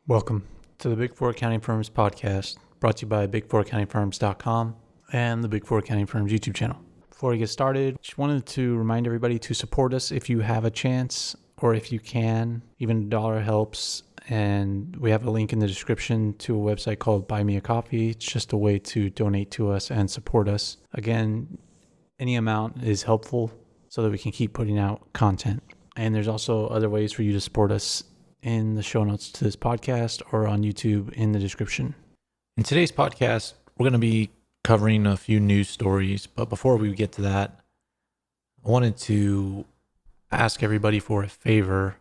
Welcome to the Big Four Accounting Firms podcast, brought to you by big4accountingfirms.com and the Big Four Accounting Firms YouTube channel. Before we get started, just wanted to remind everybody to support us if you have a chance or if you can. Even $1 helps, and we have a link in the description to a website called Buy Me a Coffee. It's just a way to donate to us and support us. Again, any amount is helpful so that we can keep putting out content. And there's also other ways for you to support us in the show notes to this podcast or on YouTube in the description. In today's podcast, we're going to be covering a few news stories. But before we get to that, I wanted to ask everybody for a favor.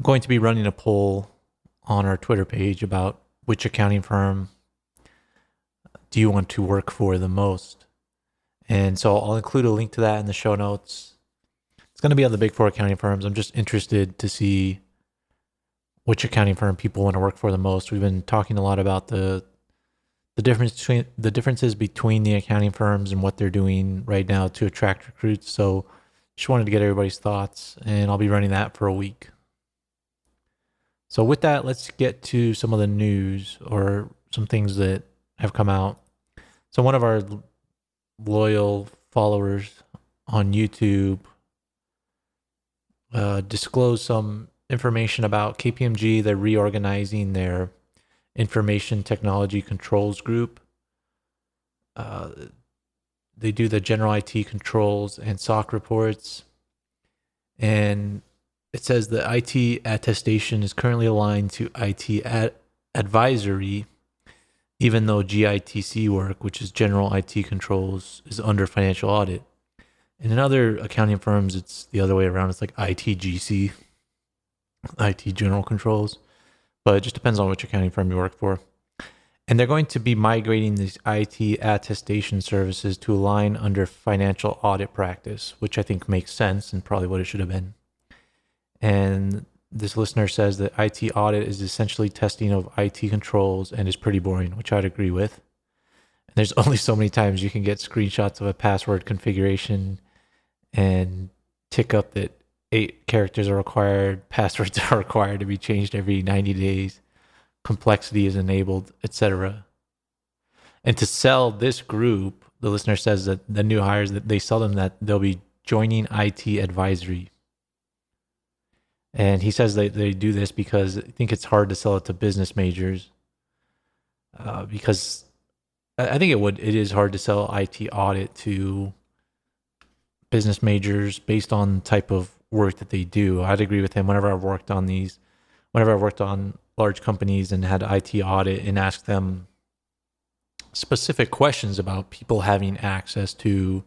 I'm going to be running a poll on our Twitter page about which accounting firm do you want to work for the most. And so I'll include a link to that in the show notes. It's going to be on the Big Four accounting firms. I'm just interested to see which accounting firm people want to work for the most. We've been talking a lot about the differences between the accounting firms and what they're doing right now to attract recruits. So just wanted to get everybody's thoughts, and I'll be running that for a week. So with that, let's get to some of the news or some things that have come out. So one of our loyal followers on YouTube disclosed some information about KPMG. They're reorganizing their information technology controls group. They do the general IT controls and SOC reports. And it says the IT attestation is currently aligned to IT advisory, even though GITC work, which is general IT controls, is under financial audit. And in other accounting firms, it's the other way around. It's like ITGC. IT general controls, but it just depends on which accounting firm you work for. And they're going to be migrating these IT attestation services to align under financial audit practice, which I think makes sense and probably what it should have been. And this listener says that IT audit is essentially testing of IT controls and is pretty boring, which I'd agree with. And there's only so many times you can get screenshots of a password configuration and tick up that 8 characters are required, passwords are required to be changed every 90 days, complexity is enabled, etc. And to sell this group, the listener says that the new hires, that they sell them that they'll be joining IT advisory. And he says that they do this because I think it's hard to sell it to business majors, because I think it is hard to sell IT audit to business majors based on the type of work that they do. I'd agree with him. Whenever I've worked on large companies and had IT audit and asked them specific questions about people having access to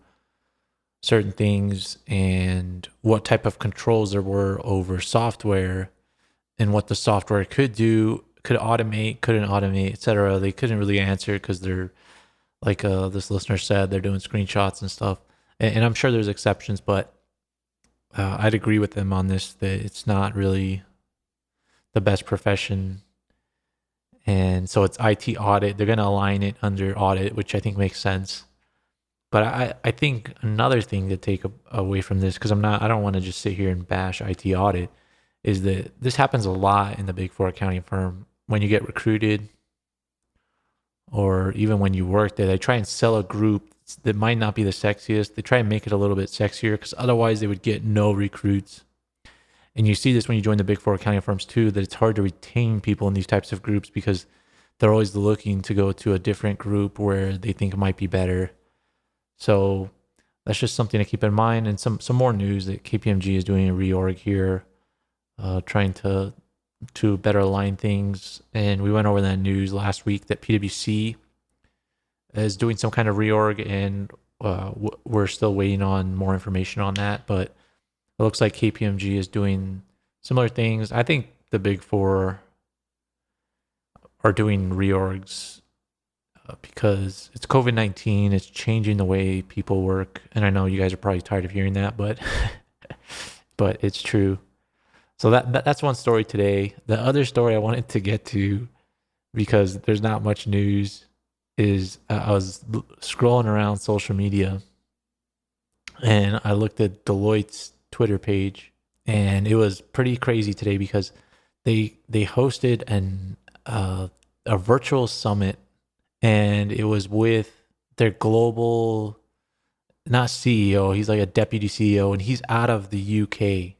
certain things and what type of controls there were over software and what the software could do, could automate, couldn't automate, etc. They couldn't really answer because they're, like this listener said, they're doing screenshots and stuff. And I'm sure there's exceptions, but I'd agree with them on this, that it's not really the best profession. And so it's IT audit. They're going to align it under audit, which I think makes sense. But I think another thing to take away from this, because I don't want to just sit here and bash IT audit, is that this happens a lot in the Big Four accounting firm. When you get recruited or even when you work there, they try and sell a group that might not be the sexiest. They try and make it a little bit sexier because otherwise they would get no recruits. And you see this when you join the Big Four accounting firms too, that it's hard to retain people in these types of groups because they're always looking to go to a different group where they think it might be better. So that's just something to keep in mind. And some more news that KPMG is doing a reorg here, trying to better align things. And we went over that news last week that PwC is doing some kind of reorg, and we're still waiting on more information on that. But it looks like KPMG is doing similar things. I think the Big Four are doing reorgs because it's COVID-19. It's changing the way people work. And I know you guys are probably tired of hearing that, but but it's true. So that's one story today. The other story I wanted to get to, because there's not much news, is I was scrolling around social media and I looked at Deloitte's Twitter page, and it was pretty crazy today because they hosted a virtual summit, and it was with their global, not CEO, he's like a deputy CEO, and he's out of the UK.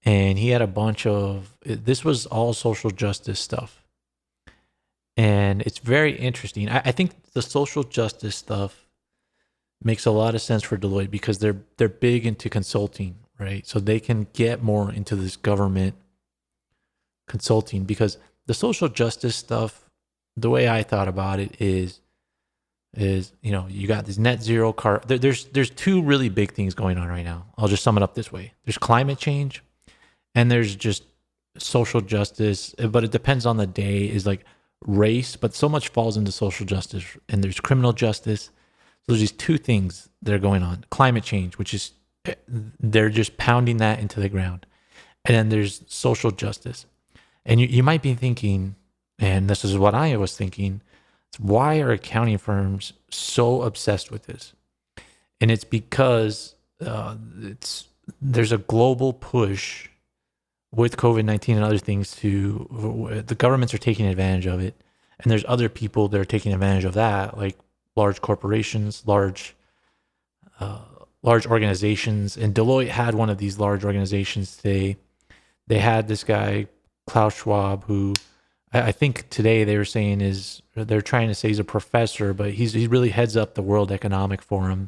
And he had a bunch of, this was all social justice stuff. And it's very interesting. I think the social justice stuff makes a lot of sense for Deloitte because they're big into consulting, right? So they can get more into this government consulting, because the social justice stuff, the way I thought about it is you got this net zero car. There's two really big things going on right now. I'll just sum it up this way: there's climate change, and there's just social justice. But it depends on the day. Is like race, but so much falls into social justice, and there's criminal justice. So there's these two things that are going on: climate change, which is they're just pounding that into the ground, and then there's social justice. And you might be thinking, and this is what I was thinking, why are accounting firms so obsessed with this? And it's because there's a global push with COVID-19 and other things the governments are taking advantage of it. And there's other people that are taking advantage of that, like large corporations, large organizations. And Deloitte had one of these large organizations today. They had this guy, Klaus Schwab, who I think today they're trying to say he's a professor, but he really heads up the World Economic Forum,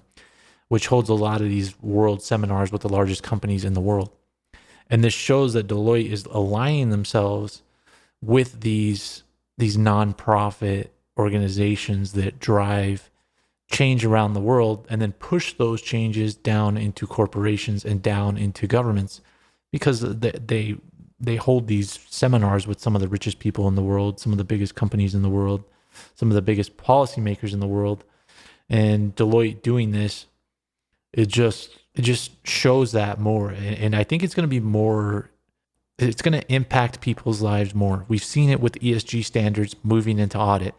which holds a lot of these world seminars with the largest companies in the world. And this shows that Deloitte is aligning themselves with these nonprofit organizations that drive change around the world and then push those changes down into corporations and down into governments, because they hold these seminars with some of the richest people in the world, some of the biggest companies in the world, some of the biggest policymakers in the world. And Deloitte doing this, it just shows that more. And I think it's going to be more, it's going to impact people's lives more. We've seen it with ESG standards moving into audit.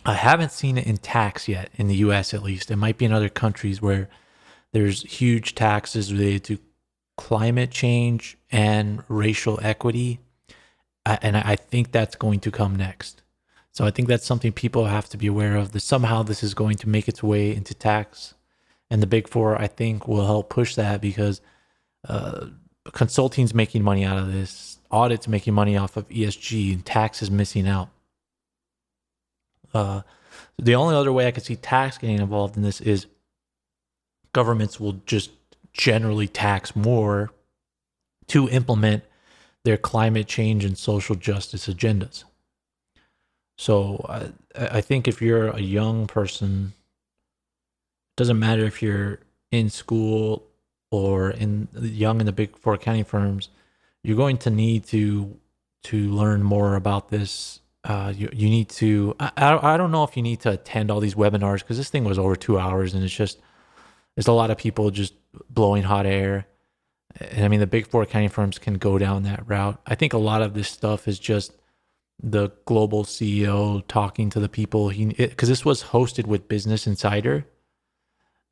I haven't seen it in tax yet, in the US at least. It might be in other countries where there's huge taxes related to climate change and racial equity. And I think that's going to come next. So I think that's something people have to be aware of, that somehow this is going to make its way into tax. And the Big Four, I think, will help push that, because consulting's making money out of this, audit's making money off of ESG, and tax is missing out. The only other way I could see tax getting involved in this is governments will just generally tax more to implement their climate change and social justice agendas. So I think if you're a young person, it doesn't matter if you're in school or young in the Big Four accounting firms, you're going to need to learn more about this. You need to, I don't know if you need to attend all these webinars, because this thing was over 2 hours, and there's a lot of people just blowing hot air. And I mean, the Big Four accounting firms can go down that route. I think a lot of this stuff is just the global CEO talking to the people. Because this was hosted with Business Insider,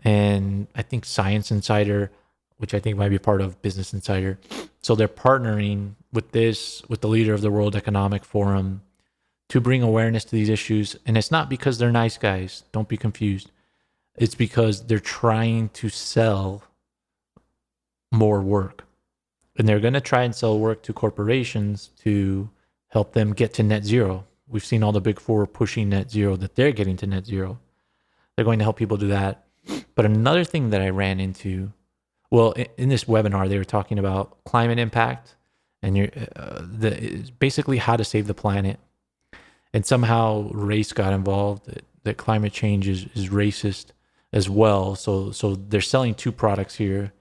and I think Science Insider, which I think might be part of Business Insider. So they're partnering with the leader of the World Economic Forum to bring awareness to these issues. And it's not because they're nice guys. Don't be confused. It's because they're trying to sell more work. And they're going to try and sell work to corporations to help them get to net zero. We've seen all the Big Four pushing net zero, that they're getting to net zero. They're going to help people do that. But another thing that I ran into, well, in this webinar, they were talking about climate impact and basically how to save the planet. And somehow race got involved, that climate change is racist as well. So they're selling two products here,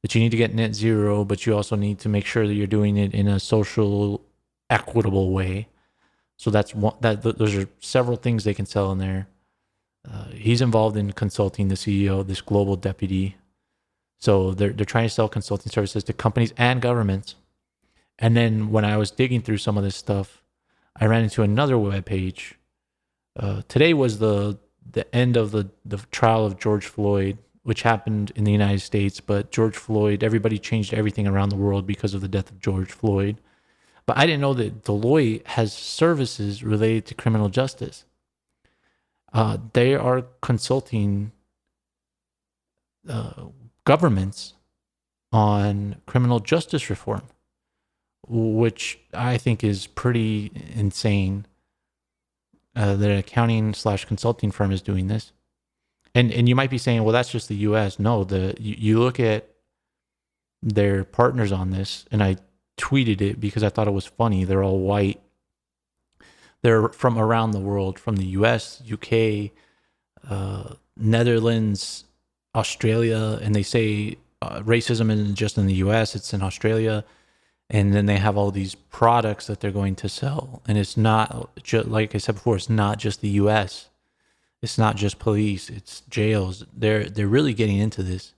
that you need to get net zero, but you also need to make sure that you're doing it in a social, equitable way. So those are several things they can sell in there. He's involved in consulting, the CEO, this global deputy. So they're trying to sell consulting services to companies and governments. And then when I was digging through some of this stuff, I ran into another web page. Today was the end of the trial of George Floyd, which happened in the United States. But George Floyd, everybody changed everything around the world because of the death of George Floyd. But I didn't know that Deloitte has services related to criminal justice. They are consulting governments on criminal justice reform, which I think is pretty insane. That an accounting/consulting firm is doing this. And you might be saying, well, that's just the U.S. No, you look at their partners on this, and I tweeted it because I thought it was funny. They're all white. They're from around the world, from the U.S., UK, Netherlands, Australia, and they say racism isn't just in the U.S., it's in Australia. And then they have all these products that they're going to sell. And it's not, like I said before, it's not just the U.S., it's not just police, it's jails. They're really getting into this.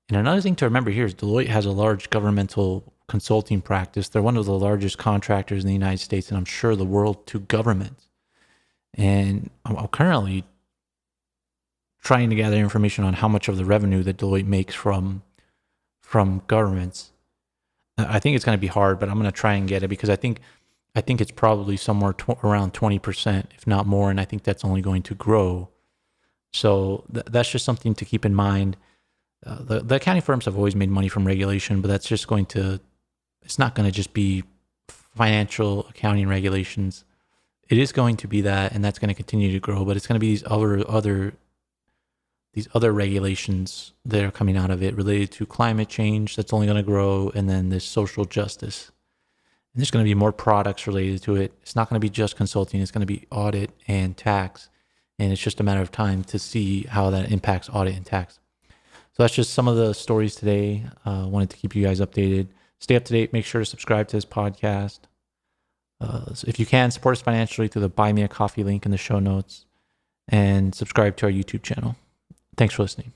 And another thing to remember here is Deloitte has a large governmental consulting practice. They're one of the largest contractors in the United States, and I'm sure the world, to governments. And I'm currently trying to gather information on how much of the revenue that Deloitte makes from governments. I think it's going to be hard, but I'm going to try and get it because I think it's probably somewhere around 20%, if not more, and I think that's only going to grow. So that's just something to keep in mind. The accounting firms have always made money from regulation, but that's just it's not going to just be financial accounting regulations. It is going to be that, and that's going to continue to grow, but it's going to be these other regulations that are coming out of it related to climate change that's only going to grow, and then this social justice. And there's going to be more products related to it. It's not going to be just consulting. It's going to be audit and tax. And it's just a matter of time to see how that impacts audit and tax. So that's just some of the stories today. Wanted to keep you guys updated. Stay up to date. Make sure to subscribe to this podcast. So if you can, support us financially through the Buy Me a Coffee link in the show notes. And subscribe to our YouTube channel. Thanks for listening.